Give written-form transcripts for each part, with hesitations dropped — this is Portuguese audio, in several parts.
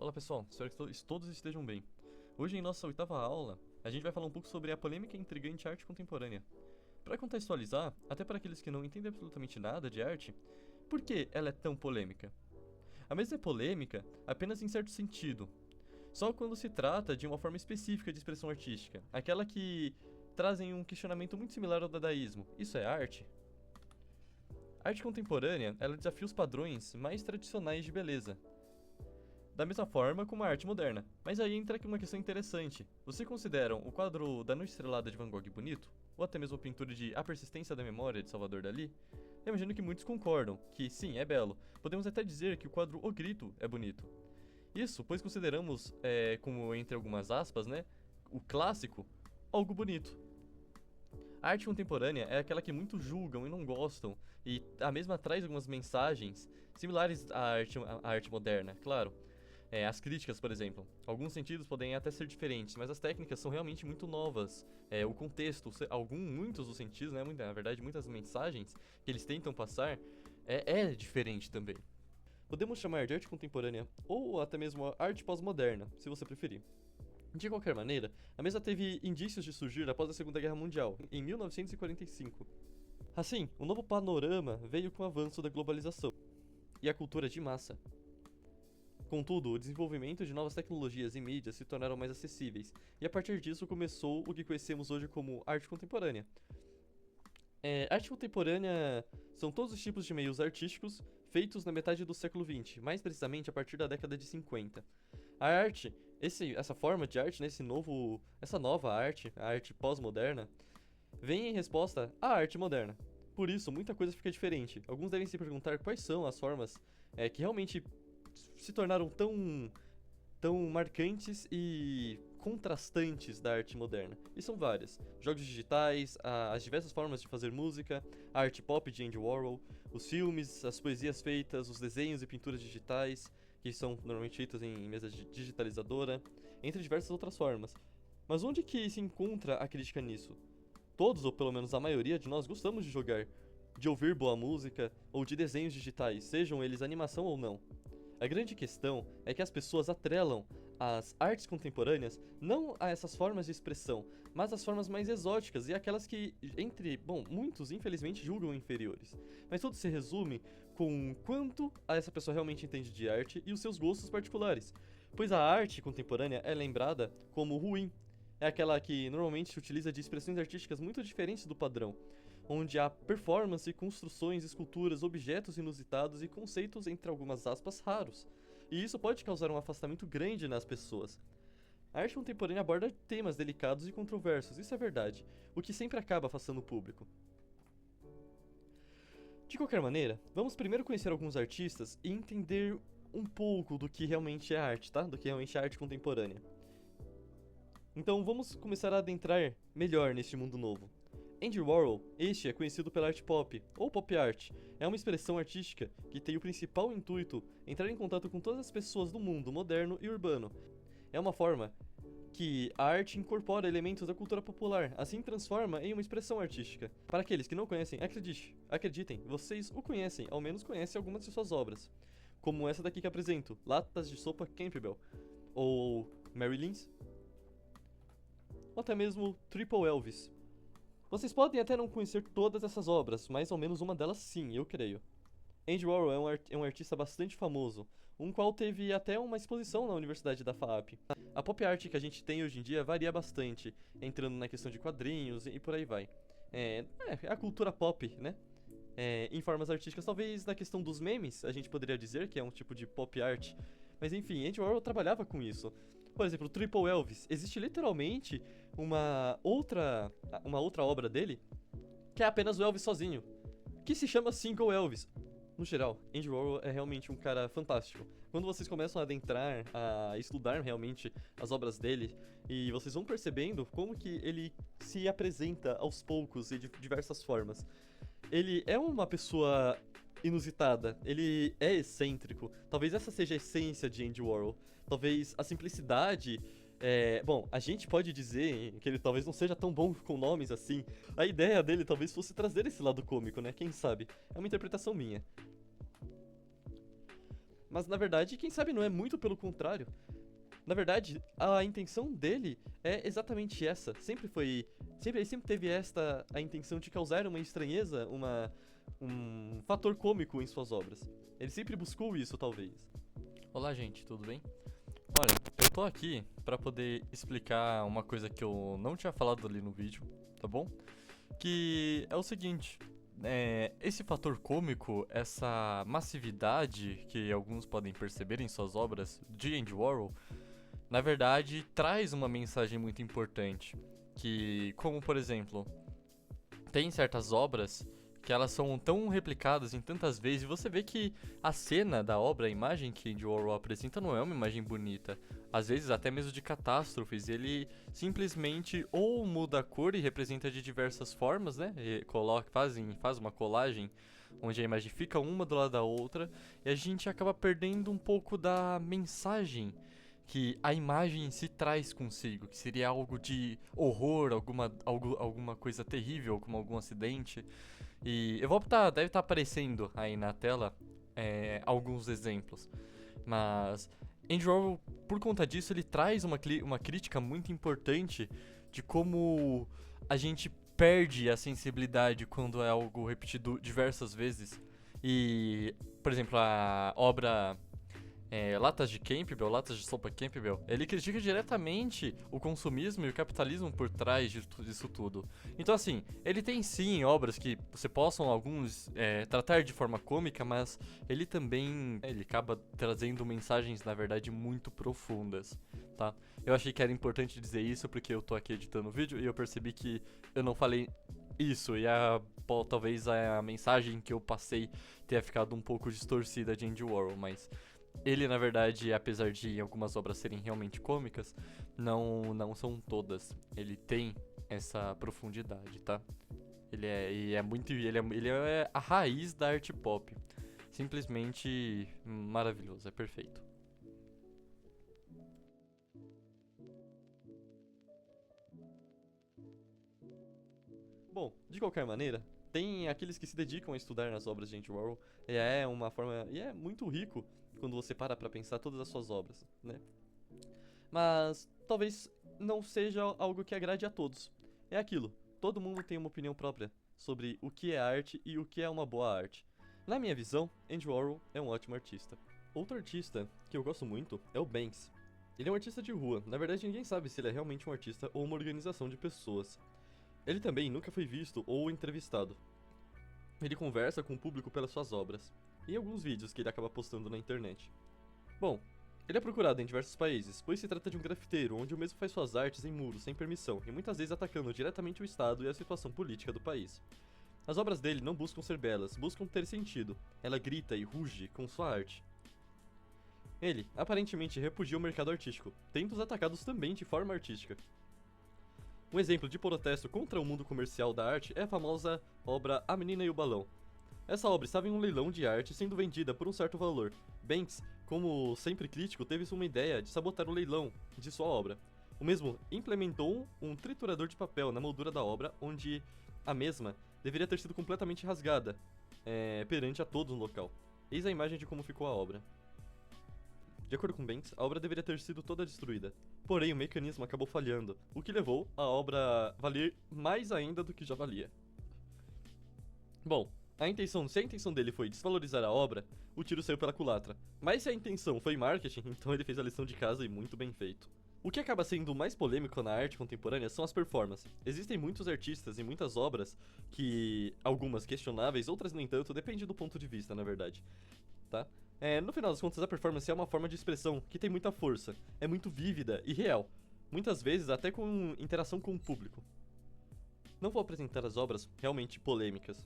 Olá pessoal, espero que todos estejam bem. Hoje em nossa oitava aula, a gente vai falar um pouco sobre a polêmica e intrigante arte contemporânea. Para contextualizar, até para aqueles que não entendem absolutamente nada de arte, por que ela é tão polêmica? A mesma é polêmica apenas em certo sentido, só quando se trata de uma forma específica de expressão artística, aquela que trazem um questionamento muito similar ao dadaísmo. Isso é arte? A arte contemporânea, ela desafia os padrões mais tradicionais de beleza, da mesma forma como a arte moderna. Mas aí entra aqui uma questão interessante. Você considera o quadro da Noite Estrelada de Van Gogh bonito? Ou até mesmo a pintura de A Persistência da Memória de Salvador Dalí? Eu imagino que muitos concordam que sim, é belo. Podemos até dizer que o quadro O Grito é bonito. Isso, pois consideramos, como entre algumas aspas, né, o clássico, algo bonito. A arte contemporânea é aquela que muitos julgam e não gostam, e a mesma traz algumas mensagens similares à arte moderna, claro. As críticas, por exemplo. Alguns sentidos podem até ser diferentes, mas as técnicas são realmente muito novas. O contexto, muitos dos sentidos, né, na verdade, muitas mensagens que eles tentam passar é diferente também. Podemos chamar de arte contemporânea ou até mesmo arte pós-moderna, se você preferir. De qualquer maneira, a mesa teve indícios de surgir após a Segunda Guerra Mundial, em 1945. Assim, um novo panorama veio com o avanço da globalização e a cultura de massa. Contudo, o desenvolvimento de novas tecnologias e mídias se tornaram mais acessíveis, e a partir disso começou o que conhecemos hoje como arte contemporânea. Arte contemporânea são todos os tipos de meios artísticos feitos na metade do século XX, mais precisamente a partir da década de 50. A arte, essa forma de arte, né, essa nova arte, a arte pós-moderna, vem em resposta à arte moderna. Por isso, muita coisa fica diferente. Alguns devem se perguntar quais são as formas que realmente se tornaram tão marcantes e contrastantes da arte moderna. E são várias. Jogos digitais, as diversas formas de fazer música, a arte pop de Andy Warhol, os filmes, as poesias feitas, os desenhos e pinturas digitais, que são normalmente feitas em mesa digitalizadora, entre diversas outras formas. Mas onde que se encontra a crítica nisso? Todos, ou pelo menos a maioria de nós, gostamos de jogar, de ouvir boa música ou de desenhos digitais, sejam eles animação ou não. A grande questão é que as pessoas atrelam as artes contemporâneas não a essas formas de expressão, mas às formas mais exóticas e aquelas que, muitos infelizmente julgam inferiores. Mas tudo se resume com quanto essa pessoa realmente entende de arte e os seus gostos particulares, pois a arte contemporânea é lembrada como ruim. É aquela que normalmente se utiliza de expressões artísticas muito diferentes do padrão, onde há performance, construções, esculturas, objetos inusitados e conceitos, entre algumas aspas, raros. E isso pode causar um afastamento grande nas pessoas. A arte contemporânea aborda temas delicados e controversos, isso é verdade, o que sempre acaba afastando o público. De qualquer maneira, vamos primeiro conhecer alguns artistas e entender um pouco do que realmente é arte, tá? Do que realmente é arte contemporânea. Então vamos começar a adentrar melhor neste mundo novo. Andy Warhol, este é conhecido pela arte pop, ou pop art. É uma expressão artística que tem o principal intuito entrar em contato com todas as pessoas do mundo moderno e urbano. É uma forma que a arte incorpora elementos da cultura popular, assim transforma em uma expressão artística. Para aqueles que não conhecem, acreditem, vocês o conhecem, ao menos conhecem algumas de suas obras. Como essa daqui que apresento, Latas de Sopa Campbell, ou Marilyn's, ou até mesmo Triple Elvis. Vocês podem até não conhecer todas essas obras, mas ao menos uma delas sim, eu creio. Andy Warhol é um artista bastante famoso, um qual teve até uma exposição na Universidade da FAAP. A pop art que a gente tem hoje em dia varia bastante, entrando na questão de quadrinhos e por aí vai. É a cultura pop, né? Em formas artísticas, talvez na questão dos memes, a gente poderia dizer que é um tipo de pop art. Mas enfim, Andy Warhol trabalhava com isso. Por exemplo, o Triple Elvis. Existe literalmente uma outra obra dele que é apenas o Elvis sozinho, que se chama Single Elvis. No geral, Andy Warhol é realmente um cara fantástico. Quando vocês começam a adentrar, a estudar realmente as obras dele, e vocês vão percebendo como que ele se apresenta aos poucos e de diversas formas. Ele é uma pessoa inusitada, ele é excêntrico. Talvez essa seja a essência de Andy Warhol. Talvez a simplicidade. Bom, a gente pode dizer que ele talvez não seja tão bom com nomes assim. A ideia dele talvez fosse trazer esse lado cômico, né? Quem sabe? É uma interpretação minha. Mas na verdade, quem sabe não é muito pelo contrário. Na verdade, a intenção dele é exatamente essa. Ele sempre teve a intenção de causar uma estranheza, um fator cômico em suas obras. Ele sempre buscou isso, talvez. Olá, gente, tudo bem? Olha, eu tô aqui pra poder explicar uma coisa que eu não tinha falado ali no vídeo, tá bom? Que é o seguinte, esse fator cômico, essa massividade que alguns podem perceber em suas obras de Andy Warhol, na verdade traz uma mensagem muito importante, que, como por exemplo, tem certas obras que elas são tão replicadas em tantas vezes, e você vê que a cena da obra, a imagem que Andy Warhol apresenta não é uma imagem bonita. Às vezes até mesmo de catástrofes, ele simplesmente ou muda a cor e representa de diversas formas, né? E faz uma colagem onde a imagem fica uma do lado da outra, e a gente acaba perdendo um pouco da mensagem que a imagem em si traz consigo, que seria algo de horror, alguma coisa terrível, como algum acidente. E eu vou deve estar aparecendo aí na tela alguns exemplos. Mas Andy Warhol, por conta disso, ele traz uma crítica muito importante de como a gente perde a sensibilidade quando é algo repetido diversas vezes. E, por exemplo, a obra Latas de Campbell, Latas de Sopa Campbell, ele critica diretamente o consumismo e o capitalismo por trás disso tudo. Então, assim, ele tem sim obras que você possam alguns tratar de forma cômica, mas ele também ele acaba trazendo mensagens, na verdade, muito profundas, tá? Eu achei que era importante dizer isso porque eu tô aqui editando o vídeo e eu percebi que eu não falei isso, e talvez a mensagem que eu passei tenha ficado um pouco distorcida de Andy Warhol, mas ele, na verdade, apesar de algumas obras serem realmente cômicas, não são todas. Ele tem essa profundidade, tá? Ele é a raiz da arte pop. Simplesmente maravilhoso, é perfeito. Bom, de qualquer maneira, tem aqueles que se dedicam a estudar nas obras de Andy Warhol, e é muito rico quando você para pra pensar todas as suas obras, né? Mas talvez não seja algo que agrade a todos. É aquilo, todo mundo tem uma opinião própria sobre o que é arte e o que é uma boa arte. Na minha visão, Andy Warhol é um ótimo artista. Outro artista que eu gosto muito é o Banks. Ele é um artista de rua, na verdade ninguém sabe se ele é realmente um artista ou uma organização de pessoas. Ele também nunca foi visto ou entrevistado. Ele conversa com o público pelas suas obras, e alguns vídeos que ele acaba postando na internet. Bom, ele é procurado em diversos países, pois se trata de um grafiteiro onde o mesmo faz suas artes em muros sem permissão e muitas vezes atacando diretamente o Estado e a situação política do país. As obras dele não buscam ser belas, buscam ter sentido. Ela grita e ruge com sua arte. Ele, aparentemente, repudia o mercado artístico, tendo os atacados também de forma artística. Um exemplo de protesto contra o mundo comercial da arte é a famosa obra A Menina e o Balão. Essa obra estava em um leilão de arte sendo vendida por um certo valor. Banks, como sempre crítico, teve uma ideia de sabotar o leilão de sua obra. O mesmo implementou um triturador de papel na moldura da obra, onde a mesma deveria ter sido completamente rasgada perante a todos no local. Eis a imagem de como ficou a obra. De acordo com Banks, a obra deveria ter sido toda destruída. Porém, o mecanismo acabou falhando, o que levou a obra a valer mais ainda do que já valia. Bom, se a intenção dele foi desvalorizar a obra, o tiro saiu pela culatra. Mas se a intenção foi marketing, então ele fez a lição de casa e muito bem feito. O que acaba sendo mais polêmico na arte contemporânea são as performances. Existem muitos artistas e muitas obras que, algumas questionáveis, outras nem tanto, depende do ponto de vista, na verdade, tá? No final das contas, a performance é uma forma de expressão que tem muita força, é muito vívida e real, muitas vezes até com interação com o público. Não vou apresentar as obras realmente polêmicas.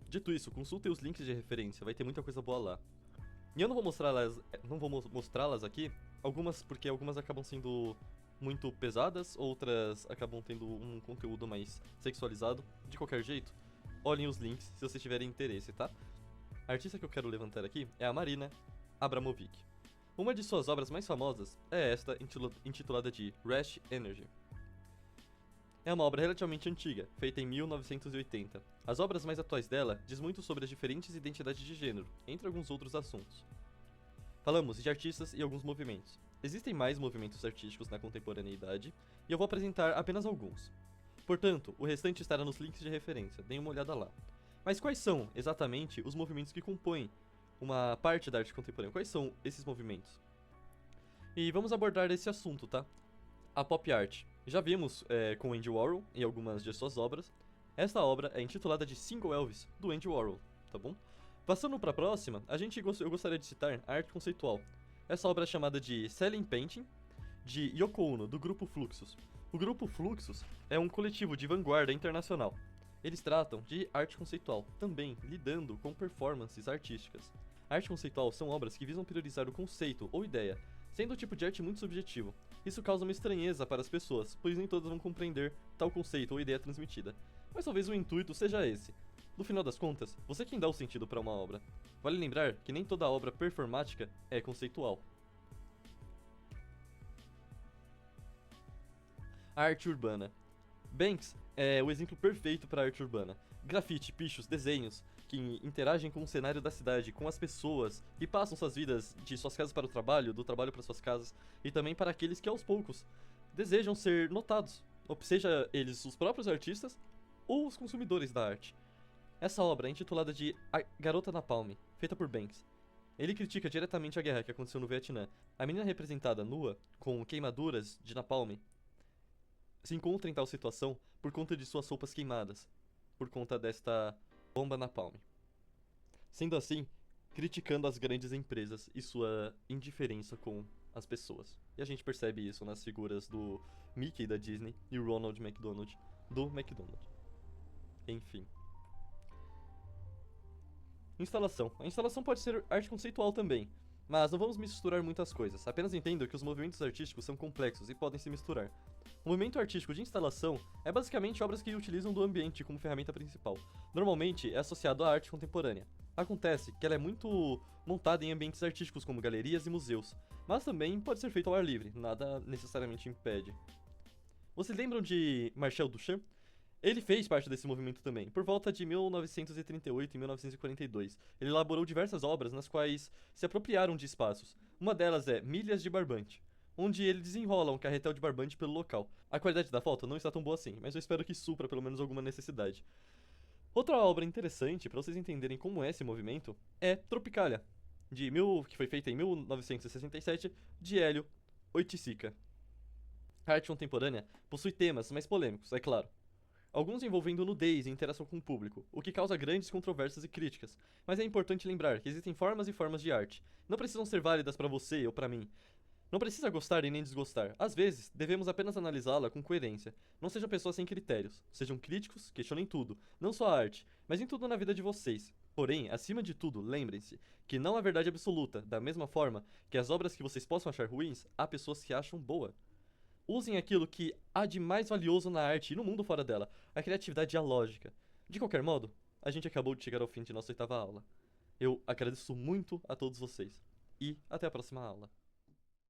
Dito isso, consultem os links de referência, vai ter muita coisa boa lá. E eu não vou mostrá-las aqui, porque algumas acabam sendo muito pesadas, outras acabam tendo um conteúdo mais sexualizado. De qualquer jeito, olhem os links se vocês tiverem interesse, tá? A artista que eu quero levantar aqui é a Marina Abramovic. Uma de suas obras mais famosas é esta, intitulada de Rash Energy. É uma obra relativamente antiga, feita em 1980. As obras mais atuais dela diz muito sobre as diferentes identidades de gênero, entre alguns outros assuntos. Falamos de artistas e alguns movimentos. Existem mais movimentos artísticos na contemporaneidade, e eu vou apresentar apenas alguns. Portanto, o restante estará nos links de referência, deem uma olhada lá. Mas quais são, exatamente, os movimentos que compõem uma parte da arte contemporânea? Quais são esses movimentos? E vamos abordar esse assunto, tá? A pop art. Já vimos com Andy Warhol em algumas de suas obras. Esta obra é intitulada de Single Elvis, do Andy Warhol, tá bom? Passando para a próxima, eu gostaria de citar a arte conceitual. Essa obra é chamada de Selling Painting, de Yoko Ono, do grupo Fluxus. O grupo Fluxus é um coletivo de vanguarda internacional. Eles tratam de arte conceitual, também lidando com performances artísticas. A arte conceitual são obras que visam priorizar o conceito ou ideia, sendo um tipo de arte muito subjetivo. Isso causa uma estranheza para as pessoas, pois nem todas vão compreender tal conceito ou ideia transmitida. Mas talvez o intuito seja esse. No final das contas, você quem dá o sentido para uma obra. Vale lembrar que nem toda obra performática é conceitual. A arte urbana. Banks é o exemplo perfeito para a arte urbana. Grafite, pichos, desenhos que interagem com o cenário da cidade, com as pessoas que passam suas vidas de suas casas para o trabalho, do trabalho para suas casas, e também para aqueles que aos poucos desejam ser notados, ou seja eles os próprios artistas ou os consumidores da arte. Essa obra é intitulada de A Garota Napalm, feita por Banks. Ele critica diretamente a guerra que aconteceu no Vietnã. A menina representada nua, com queimaduras de napalm, se encontra em tal situação por conta de suas roupas queimadas, por conta desta bomba napalm. Sendo assim, criticando as grandes empresas e sua indiferença com as pessoas. E a gente percebe isso nas figuras do Mickey da Disney e o Ronald McDonald do McDonald's. Enfim. Instalação. A instalação pode ser arte conceitual também, mas não vamos misturar muitas coisas. Apenas entendo que os movimentos artísticos são complexos e podem se misturar. O movimento artístico de instalação é basicamente obras que utilizam do ambiente como ferramenta principal. Normalmente é associado à arte contemporânea. Acontece que ela é muito montada em ambientes artísticos como galerias e museus, mas também pode ser feito ao ar livre, nada necessariamente impede. Vocês lembram de Marcel Duchamp? Ele fez parte desse movimento também, por volta de 1938 e 1942. Ele elaborou diversas obras nas quais se apropriaram de espaços. Uma delas é Milhas de Barbante, onde ele desenrola um carretel de barbante pelo local. A qualidade da foto não está tão boa assim, mas eu espero que supra pelo menos alguma necessidade. Outra obra interessante, para vocês entenderem como é esse movimento, é Tropicalia, que foi feita em 1967, de Hélio Oiticica. A arte contemporânea possui temas mais polêmicos, é claro. Alguns envolvendo nudez e interação com o público, o que causa grandes controvérsias e críticas. Mas é importante lembrar que existem formas e formas de arte. Não precisam ser válidas para você ou para mim. Não precisa gostar e nem desgostar. Às vezes, devemos apenas analisá-la com coerência. Não sejam pessoas sem critérios. Sejam críticos, questionem tudo. Não só a arte, mas em tudo na vida de vocês. Porém, acima de tudo, lembrem-se que não há verdade absoluta. Da mesma forma que as obras que vocês possam achar ruins, há pessoas que acham boa. Usem aquilo que há de mais valioso na arte e no mundo fora dela, a criatividade e a lógica. De qualquer modo, a gente acabou de chegar ao fim de nossa 8ª aula. Eu agradeço muito a todos vocês e até a próxima aula.